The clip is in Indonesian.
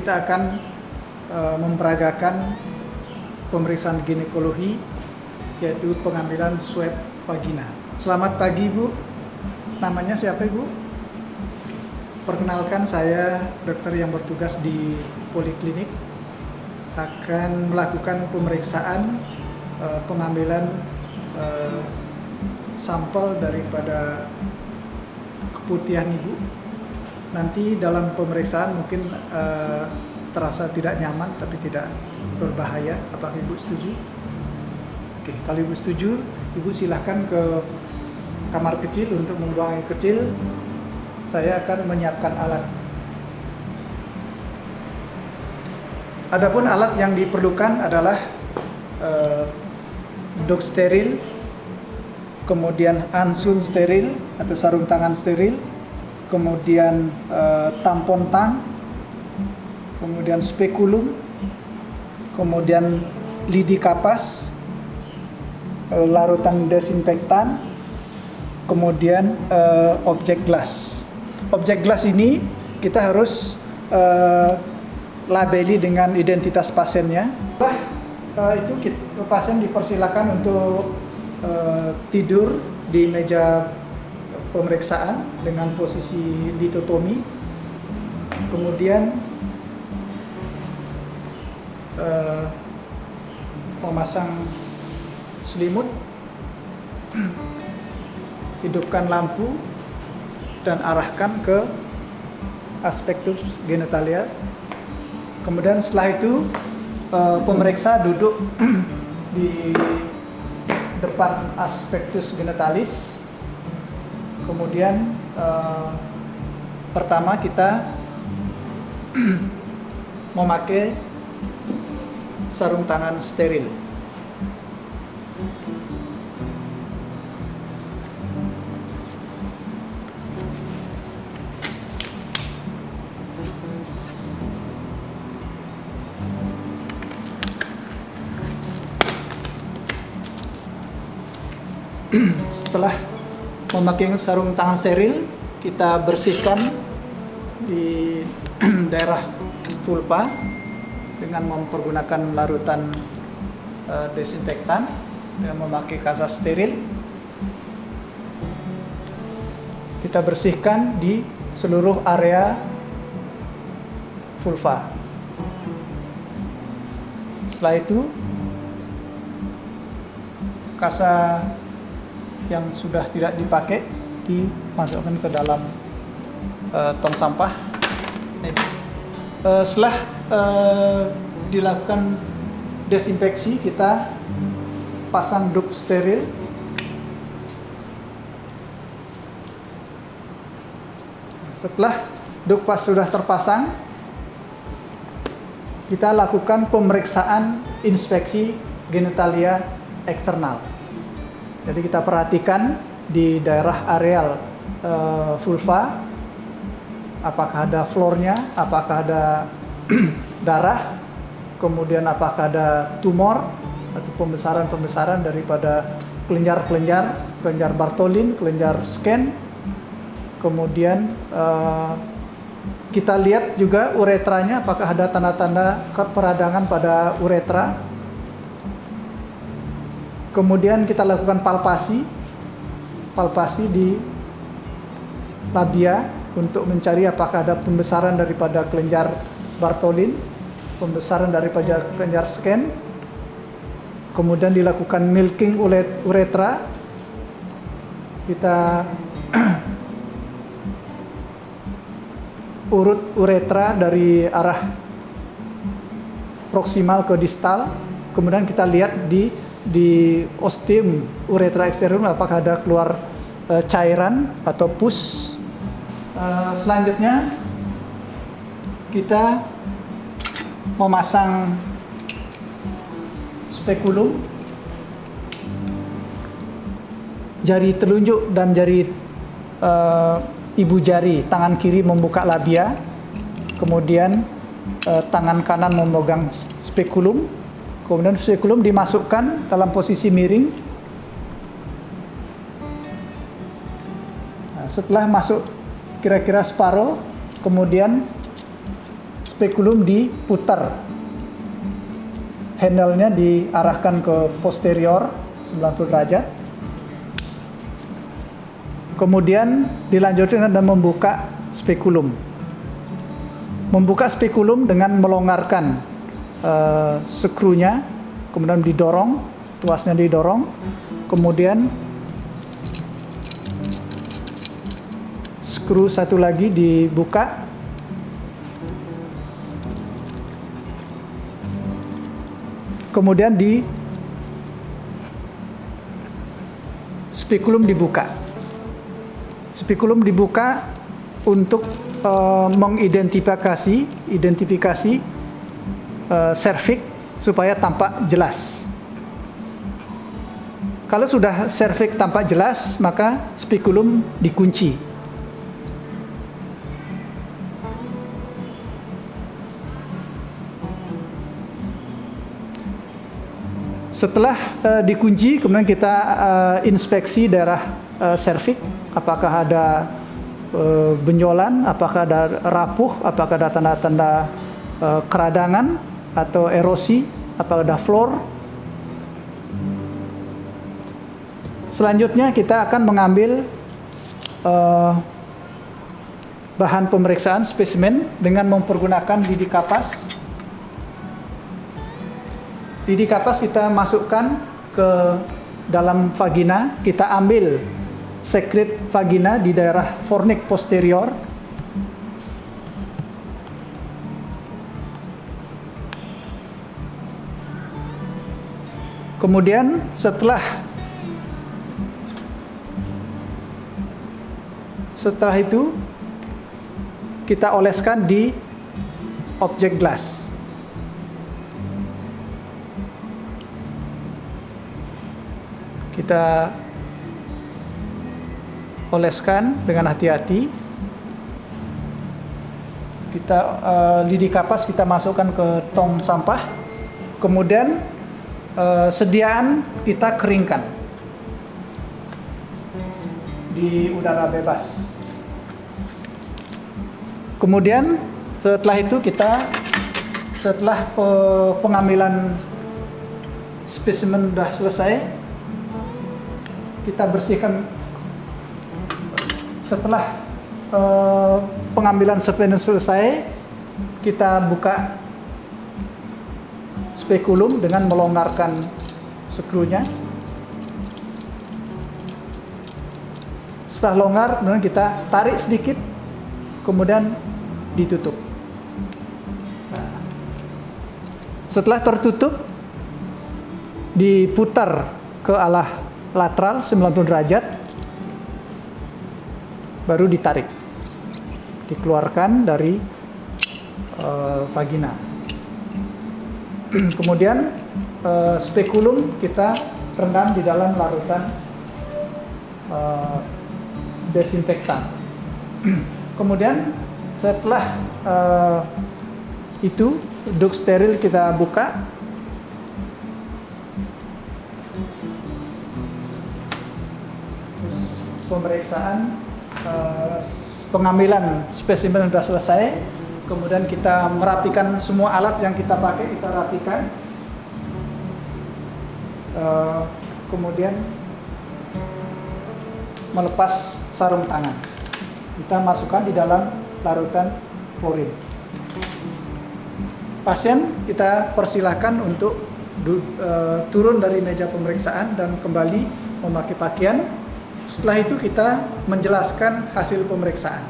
kita akan memperagakan pemeriksaan ginekologi, yaitu pengambilan swab vagina. Selamat pagi Bu, namanya siapa Ibu? Perkenalkan, saya dokter yang bertugas di poliklinik, akan melakukan pemeriksaan pengambilan sampel daripada keputihan Ibu. Nanti dalam pemeriksaan mungkin terasa tidak nyaman tapi tidak berbahaya. Apakah Ibu setuju? Oke, kalau Ibu setuju, Ibu silahkan ke kamar kecil untuk membuang air kecil. Saya akan menyiapkan alat. Adapun alat yang diperlukan adalah dok steril, kemudian ansum steril atau sarung tangan steril, kemudian tampon tang, kemudian spekulum, kemudian lidi kapas, larutan desinfektan, kemudian objek gelas. Objek gelas ini kita harus labeli dengan identitas pasiennya. Itu pasien dipersilakan untuk tidur di meja pemeriksaan dengan posisi litotomi, kemudian memasang selimut, hidupkan lampu, dan arahkan ke aspektus genitalia. Kemudian setelah itu pemeriksa duduk di depan aspektus genitalis. Kemudian pertama kita memakai sarung tangan steril. Setelah memakai sarung tangan steril, kita bersihkan di daerah vulva dengan mempergunakan larutan desinfektan dan memakai kasa steril. Kita bersihkan di seluruh area vulva. Setelah itu, kasa yang sudah tidak dipakai dimasukkan ke dalam tong sampah. Setelah dilakukan desinfeksi, kita pasang duct steril. Setelah duct sudah terpasang, kita lakukan pemeriksaan inspeksi genitalia eksternal. Jadi kita perhatikan di daerah areal vulva, apakah ada flornya, apakah ada darah, kemudian apakah ada tumor atau pembesaran daripada kelenjar Bartholin, kelenjar Skene. Kemudian kita lihat juga uretranya, apakah ada tanda-tanda peradangan pada uretra. Kemudian kita lakukan palpasi di labia untuk mencari apakah ada pembesaran daripada kelenjar Bartholin, pembesaran daripada kelenjar Skene. Kemudian dilakukan milking uretra. Kita urut uretra dari arah proksimal ke distal. Kemudian kita lihat di ostium uretra externum apakah ada keluar cairan atau pus. Selanjutnya kita memasang spekulum. Jari telunjuk dan jari ibu jari tangan kiri membuka labia, kemudian tangan kanan memegang spekulum. Kemudian spekulum dimasukkan dalam posisi miring. Setelah masuk kira-kira separuh, kemudian spekulum diputar. Handle-nya diarahkan ke posterior 90 derajat. Kemudian dilanjutkan dengan membuka spekulum. Membuka spekulum dengan melonggarkan skrunya, kemudian didorong, tuasnya didorong, kemudian skru satu lagi dibuka, kemudian di spekulum dibuka. Spekulum dibuka untuk mengidentifikasi serviks supaya tampak jelas. Kalau sudah serviks tampak jelas, maka spekulum dikunci. Setelah dikunci, kemudian kita inspeksi daerah serviks, apakah ada benjolan, apakah ada rapuh, apakah ada tanda-tanda keradangan atau erosi, apakah ada floor. Selanjutnya kita akan mengambil bahan pemeriksaan spesimen dengan mempergunakan lidi kapas. Lidi kapas kita masukkan ke dalam vagina, kita ambil sekret vagina di daerah fornix posterior. Kemudian setelah itu kita oleskan di objek gelas. Kita oleskan dengan hati-hati. Kita lidi kapas kita masukkan ke tong sampah. Kemudian sediaan kita keringkan di udara bebas. Kemudian setelah itu setelah pengambilan spesimen sudah selesai, kita bersihkan. Setelah pengambilan spesimen selesai, kita buka spekulum dengan melonggarkan skrunya. Setelah longgar, kemudian kita tarik sedikit, kemudian ditutup. Setelah tertutup, diputar ke arah lateral 90 derajat, baru ditarik, dikeluarkan dari vagina. Kemudian spekulum kita rendam di dalam larutan desinfektan. Kemudian setelah itu duct steril kita buka. Pemeriksaan pengambilan spesimen sudah selesai. Kemudian kita merapikan semua alat yang kita pakai, kita rapikan. Kemudian melepas sarung tangan. Kita masukkan di dalam larutan klorin. Pasien kita persilahkan untuk turun dari meja pemeriksaan dan kembali memakai pakaian. Setelah itu kita menjelaskan hasil pemeriksaan.